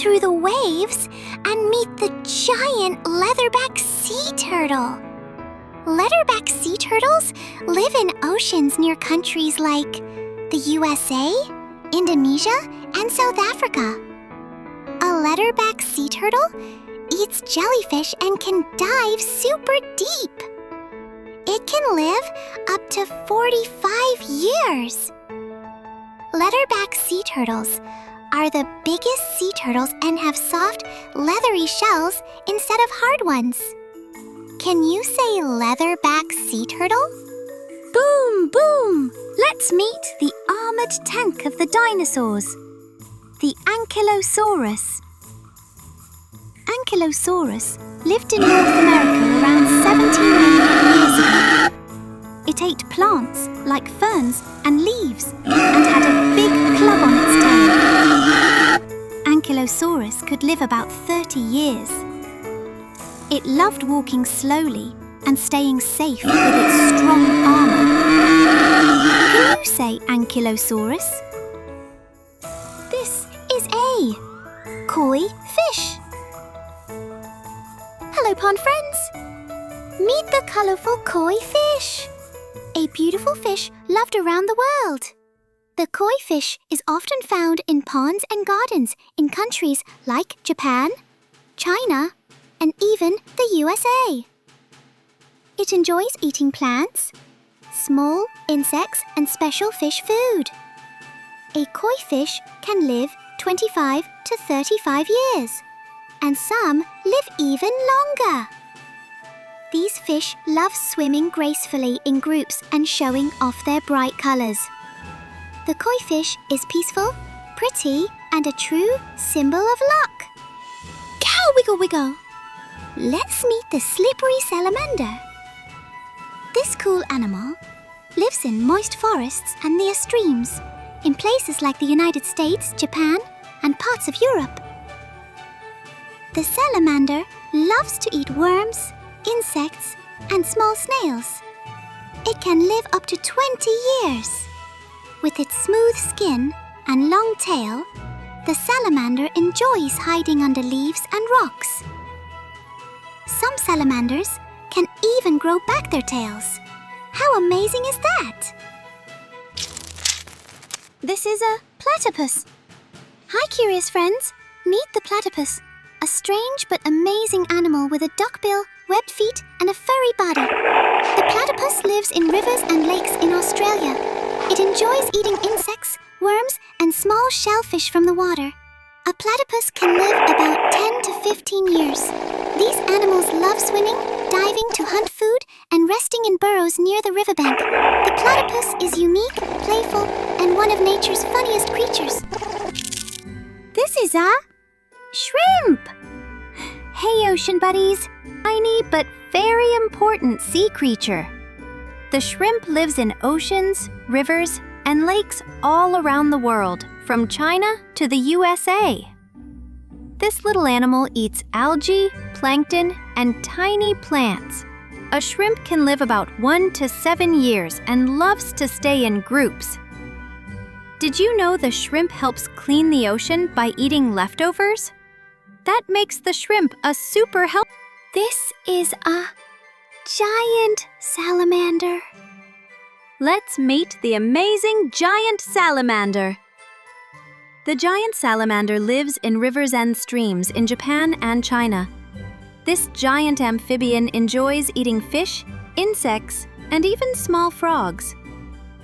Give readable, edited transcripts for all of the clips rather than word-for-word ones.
through the waves and meet the giant leatherback sea turtle. Leatherback sea turtles live in oceans near countries like the USA, Indonesia, and South Africa. A leatherback sea turtle eats jellyfish and can dive super deep. It can live up to 45 years. Leatherback sea turtles are the biggest sea turtles and have soft, leathery shells instead of hard ones. Can you say leatherback sea turtle? Boom, boom! Let's meet the armored tank of the dinosaurs, the Ankylosaurus. Ankylosaurus lived in North America around 17 million years ago. It ate plants like ferns and leaves and had a big club on its tail. Ankylosaurus could live about 30 years. It loved walking slowly and staying safe with its strong armor. Can you say Ankylosaurus? This is a koi fish. Hello, pond friends. Meet the colorful koi fish. A beautiful fish loved around the world. The koi fish is often found in ponds and gardens in countries like Japan, China, and even the USA. It enjoys eating plants, small insects, and special fish food. A koi fish can live 25 to 35 years, and some live even longer. These fish love swimming gracefully in groups and showing off their bright colors. The koi fish is peaceful, pretty, and a true symbol of luck. Cow wiggle wiggle! Let's meet the slippery salamander. This cool animal lives in moist forests and near streams, in places like the United States, Japan, and parts of Europe. The salamander loves to eat worms, insects, and small snails. It can live up to 20 years. With its smooth skin and long tail, the salamander enjoys hiding under leaves and rocks. Some salamanders can even grow back their tails. How amazing is that? This is a platypus. Hi, curious friends. Meet the platypus, a strange but amazing animal with a duckbill, webbed feet, and a furry body. The platypus lives in rivers and lakes in Australia. It enjoys eating insects, worms, and small shellfish from the water. A platypus can live about 10 to 15 years. These animals love swimming, diving to hunt food, and resting in burrows near the riverbank. The platypus is unique, playful, and one of nature's funniest creatures. This is a shrimp! Hey, ocean buddies! Tiny but very important sea creature. The shrimp lives in oceans, rivers, and lakes all around the world, from China to the USA. This little animal eats algae, plankton, and tiny plants. A shrimp can live about 1 to 7 years and loves to stay in groups. Did you know the shrimp helps clean the ocean by eating leftovers? That makes the shrimp a super help. This is a giant salamander. Let's meet the amazing giant salamander. The giant salamander lives in rivers and streams in Japan and China. This giant amphibian enjoys eating fish, insects, and even small frogs.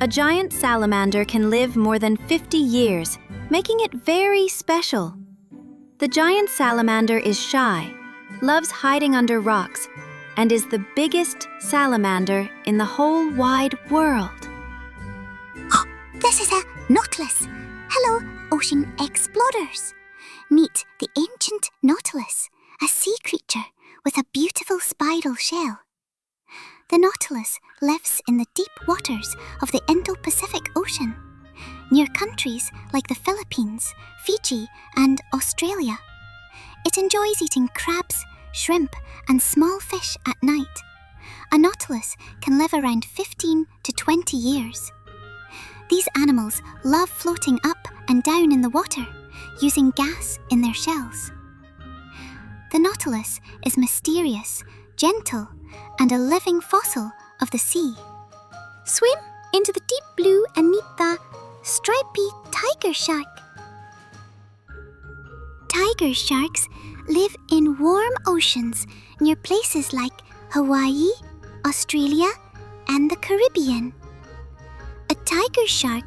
A giant salamander can live more than 50 years, making it very special. The giant salamander is shy, loves hiding under rocks, and is the biggest salamander in the whole wide world. This is a nautilus. Hello, ocean explorers. Meet the ancient nautilus, a sea creature with a beautiful spiral shell. The nautilus lives in the deep waters of the Indo-Pacific Ocean, near countries like the Philippines, Fiji, and Australia. It enjoys eating crabs, shrimp, and small fish at night. A nautilus can live around 15 to 20 years. These animals love floating up and down in the water, using gas in their shells. The nautilus is mysterious, gentle, and a living fossil of the sea. Swim into the deep blue and meet the stripy tiger shark. Tiger sharks live in warm oceans near places like Hawaii, Australia, and the Caribbean. A tiger shark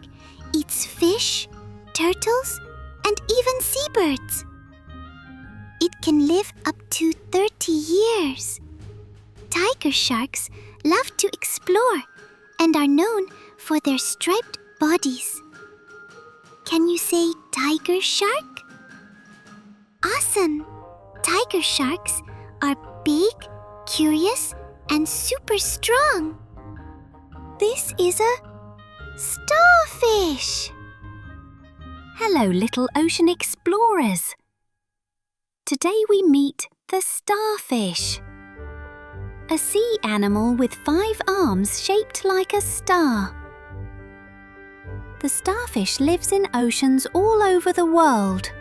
eats fish, turtles, and even seabirds. It can live up to 30 years. Tiger sharks love to explore and are known for their striped bodies. Can you say tiger shark? Awesome! Tiger sharks are big, curious, and super strong. This is a starfish. Hello, little ocean explorers. Today we meet the starfish, a sea animal with 5 arms shaped like a star. The starfish lives in oceans all over the world,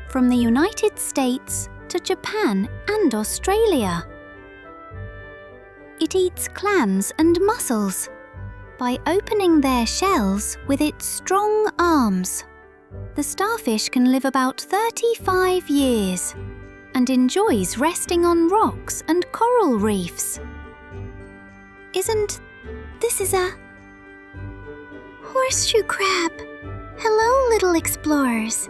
from the United States to Japan and Australia. It eats clams and mussels by opening their shells with its strong arms. The starfish can live about 35 years and enjoys resting on rocks and coral reefs. Isn't this a horseshoe crab? Hello, little explorers.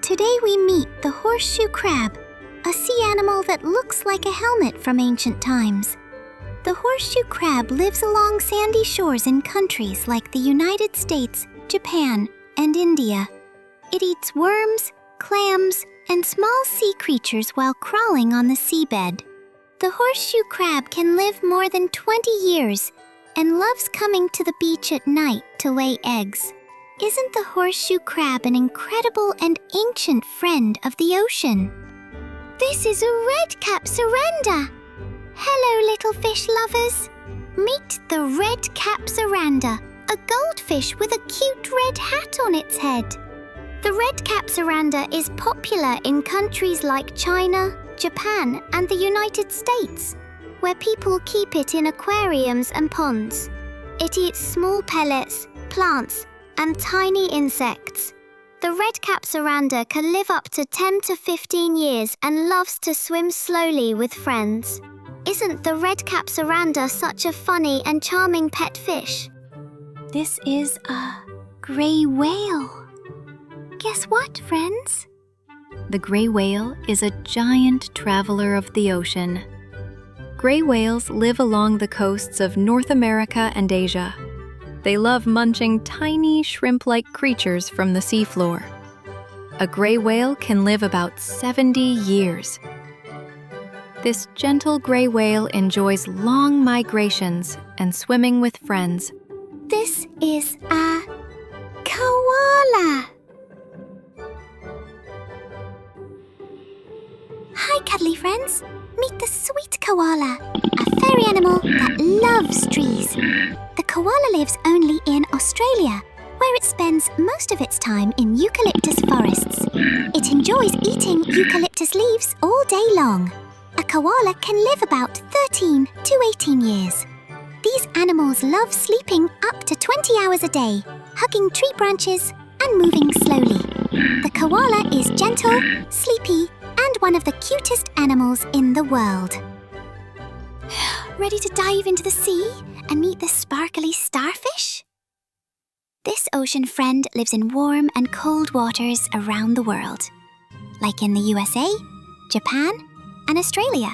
Today we meet the horseshoe crab, a sea animal that looks like a helmet from ancient times. The horseshoe crab lives along sandy shores in countries like the United States, Japan, and India. It eats worms, clams, and small sea creatures while crawling on the seabed. The horseshoe crab can live more than 20 years and loves coming to the beach at night to lay eggs. Isn't the horseshoe crab an incredible and ancient friend of the ocean? This is a red-cap saranda. Hello, little fish lovers. Meet the red-cap saranda, a goldfish with a cute red hat on its head. The red-cap saranda is popular in countries like China, Japan, and the United States, where people keep it in aquariums and ponds. It eats small pellets, plants, and tiny insects. The red-cap saranda can live up to 10 to 15 years and loves to swim slowly with friends. Isn't the red-cap saranda such a funny and charming pet fish? This is a grey whale. Guess what, friends? The grey whale is a giant traveler of the ocean. Grey whales live along the coasts of North America and Asia. They love munching tiny shrimp-like creatures from the seafloor. A grey whale can live about 70 years. This gentle grey whale enjoys long migrations and swimming with friends. This is a koala. Hi, cuddly friends. Meet the sweet koala, a fairy animal that loves trees. The koala lives only in Australia, where it spends most of its time in eucalyptus forests. It enjoys eating eucalyptus leaves all day long. A koala can live about 13 to 18 years. These animals love sleeping up to 20 hours a day, hugging tree branches and moving slowly. The koala is gentle, sleepy, and one of the cutest animals in the world. Ready to dive into the sea and meet the sparkly starfish? This ocean friend lives in warm and cold waters around the world, like in the USA, Japan, and Australia.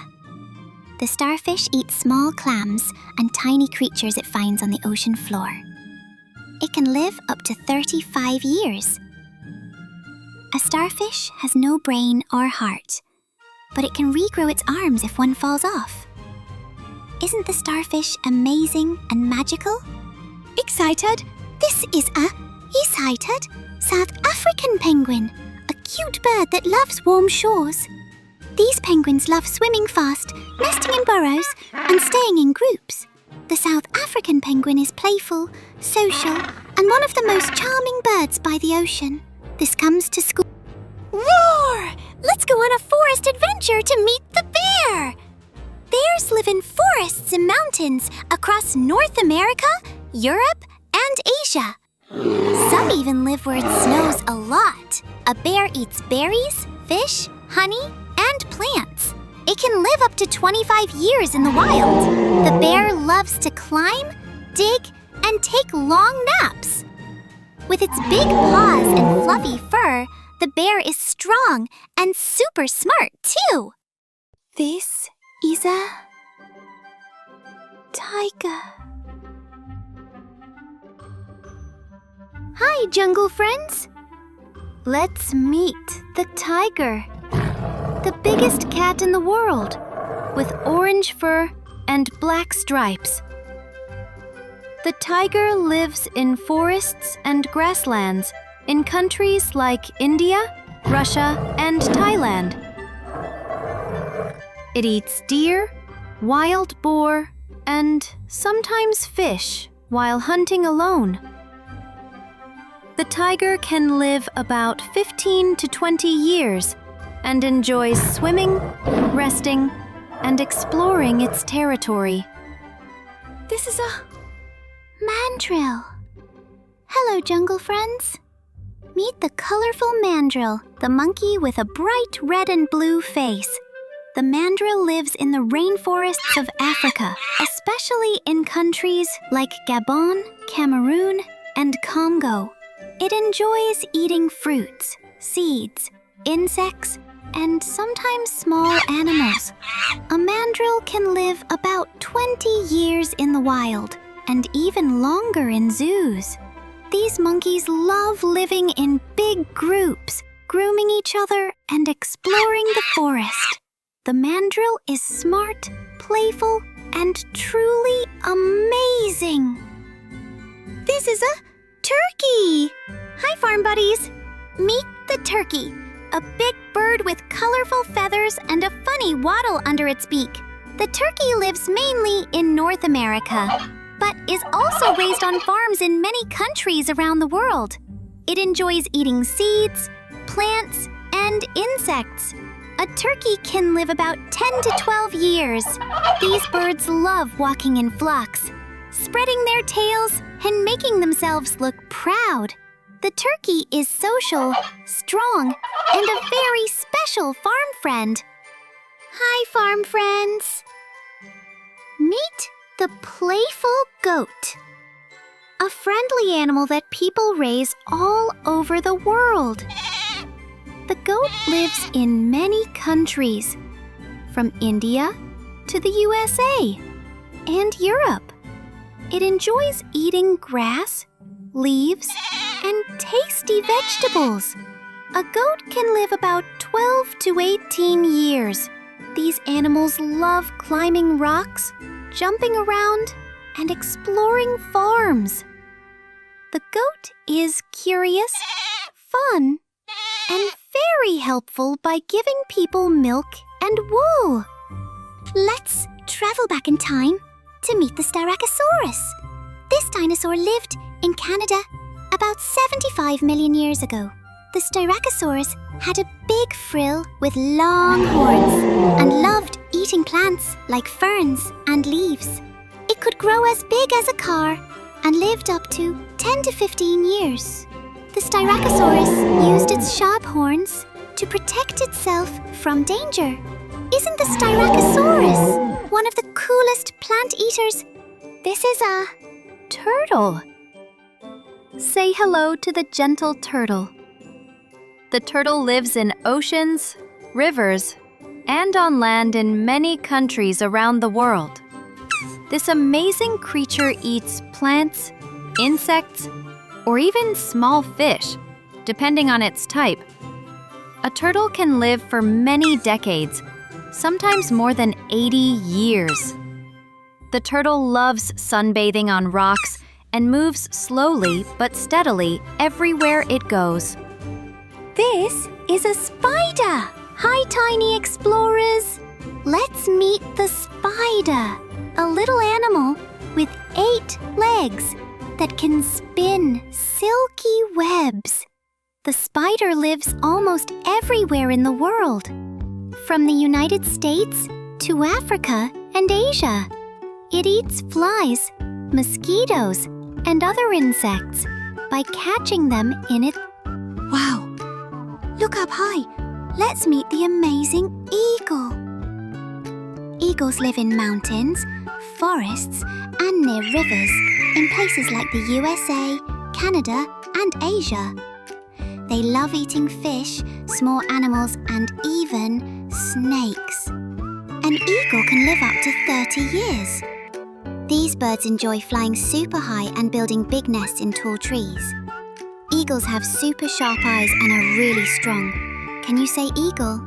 The starfish eats small clams and tiny creatures it finds on the ocean floor. It can live up to 35 years. A starfish has no brain or heart, but it can regrow its arms if one falls off. Isn't the starfish amazing and magical? Excited? This is a excited South African penguin, a cute bird that loves warm shores. These penguins love swimming fast, nesting in burrows, and staying in groups. The South African penguin is playful, social, and one of the most charming birds by the ocean. This comes to school. Roar! Let's go on a forest adventure to meet the bear! Bears live in forests and mountains across North America, Europe, and Asia. Some even live where it snows a lot. A bear eats berries, fish, honey, and plants. It can live up to 25 years in the wild. The bear loves to climb, dig, and take long naps. With its big paws and fluffy fur, the bear is strong and super smart, too. This is a tiger. Hi, jungle friends. Let's meet the tiger. The biggest cat in the world, with orange fur and black stripes. The tiger lives in forests and grasslands in countries like India, Russia, and Thailand. It eats deer, wild boar, and sometimes fish while hunting alone. The tiger can live about 15 to 20 years and enjoys swimming, resting, and exploring its territory. This is a mandrill. Hello, jungle friends. Meet the colorful mandrill, the monkey with a bright red and blue face. The mandrill lives in the rainforests of Africa, especially in countries like Gabon, Cameroon, and Congo. It enjoys eating fruits, seeds, insects, and sometimes small animals. A mandrill can live about 20 years in the wild, and even longer in zoos. These monkeys love living in big groups, grooming each other and exploring the forest. The mandrill is smart, playful, and truly amazing. This is a turkey. Hi, farm buddies. Meet the turkey, a big bird with colorful feathers and a funny waddle under its beak. The turkey lives mainly in North America, but is also raised on farms in many countries around the world. It enjoys eating seeds, plants, and insects. A turkey can live about 10 to 12 years. These birds love walking in flocks, spreading their tails and making themselves look proud. The turkey is social, strong, and a very special farm friend. Hi, farm friends. Meet the playful goat, a friendly animal that people raise all over the world. The goat lives in many countries, from India to the USA and Europe. It enjoys eating grass, leaves, and tasty vegetables. A goat can live about 12 to 18 years. These animals love climbing rocks, jumping around, and exploring farms. The goat is curious, fun, and very helpful by giving people milk and wool. Let's travel back in time to meet the Styracosaurus. This dinosaur lived in Canada about 75 million years ago. The Styracosaurus had a big frill with long horns and loved eating plants like ferns and leaves. It could grow as big as a car and lived up to 10 to 15 years. The Styracosaurus used its sharp horns to protect itself from danger. Isn't the Styracosaurus one of the coolest plant eaters? This is a Turtle. Say hello to the gentle turtle. The turtle lives in oceans, rivers, and on land in many countries around the world. This amazing creature eats plants, insects, or even small fish, depending on its type. A turtle can live for many decades, sometimes more than 80 years. The turtle loves sunbathing on rocks and moves slowly but steadily everywhere it goes. This is a spider. Hi, tiny explorers. Let's meet the spider, a little animal with 8 legs that can spin silky webs. The spider lives almost everywhere in the world, from the United States to Africa and Asia. It eats flies, mosquitoes, and other insects by catching them in its... Wow! Look up high. Let's meet the amazing eagle. Eagles live in mountains, forests, and near rivers in places like the USA, Canada, and Asia. They love eating fish, small animals, and even snakes. An eagle can live up to 30 years. These birds enjoy flying super high and building big nests in tall trees. Eagles have super sharp eyes and are really strong. Can you say eagle?